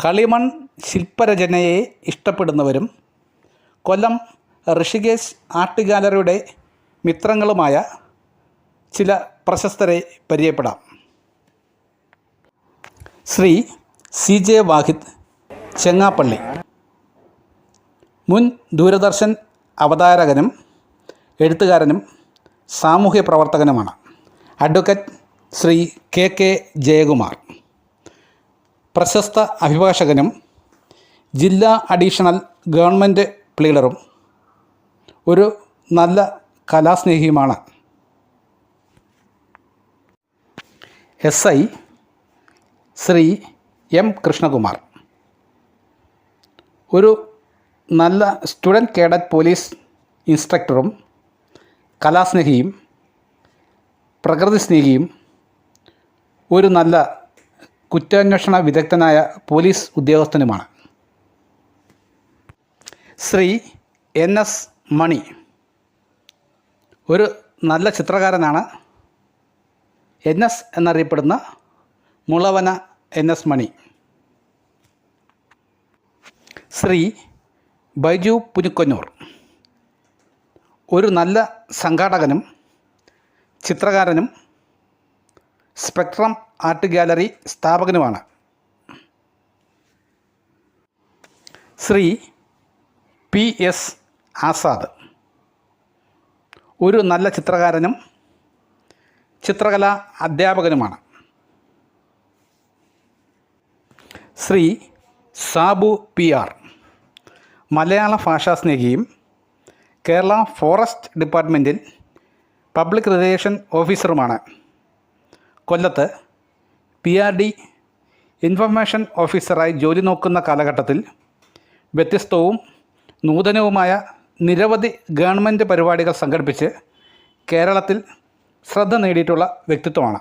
കളിമൺ ശില്പരചനയെ ഇഷ്ടപ്പെടുന്നവരും കൊല്ലം ഋഷികേശ് ആർട്ട് ഗാലറിയുടെ മിത്രങ്ങളുമായ ചില പ്രശസ്തരെ പരിചയപ്പെടാം. ശ്രീ CJ വാഹിദ്, ചെങ്ങാപ്പള്ളി. മുൻ ദൂരദർശൻ അവതാരകനും എഴുത്തുകാരനും സാമൂഹ്യ പ്രവർത്തകനുമാണ്. അഡ്വക്കേറ്റ് ശ്രീ KK ജയകുമാർ, പ്രശസ്ത അഭിഭാഷകനും ജില്ലാ അഡീഷണൽ ഗവൺമെൻറ് പ്ലീഡറും ഒരു നല്ല കലാസ്നേഹിയുമാണ്. SI ശ്രീ M കൃഷ്ണകുമാർ, ഒരു നല്ല സ്റ്റുഡൻറ്റ് കേഡറ്റ് പോലീസ് ഇൻസ്ട്രക്ടറും കലാസ്നേഹിയും പ്രകൃതി സ്നേഹിയും ഒരു നല്ല കുറ്റാന്വേഷണ വിദഗ്ധനായ പോലീസ് ഉദ്യോഗസ്ഥനുമാണ്. ശ്രീ NS മണി, ഒരു നല്ല ചിത്രകാരനാണ്. NS എന്നറിയപ്പെടുന്ന മുളവന NS മണി. ശ്രീ ബൈജു പുനുക്കന്നൂർ, ഒരു നല്ല സംഘാടകനും ചിത്രകാരനും സ്പെക്ട്രം ആർട്ട് ഗാലറി സ്ഥാപകനുമാണ്. ശ്രീ PS ആസാദ്, ഒരു നല്ല ചിത്രകാരനും ചിത്രകലാ അധ്യാപകനുമാണ്. ശ്രീ സാബു PR, മലയാള ഭാഷാ സ്നേഹിയും കേരള ഫോറസ്റ്റ് ഡിപ്പാർട്ട്മെൻറ്റിൽ പബ്ലിക് റിലേഷൻ ഓഫീസറുമാണ്. കൊല്ലത്ത് PRD ഇൻഫർമേഷൻ ഓഫീസറായി ജോലി നോക്കുന്ന കാലഘട്ടത്തിൽ വ്യത്യസ്തവും നൂതനവുമായ നിരവധി ഗവൺമെൻറ് പരിപാടികൾ സംഘടിപ്പിച്ച് കേരളത്തിൽ ശ്രദ്ധ നേടിയിട്ടുള്ള വ്യക്തിത്വമാണ്.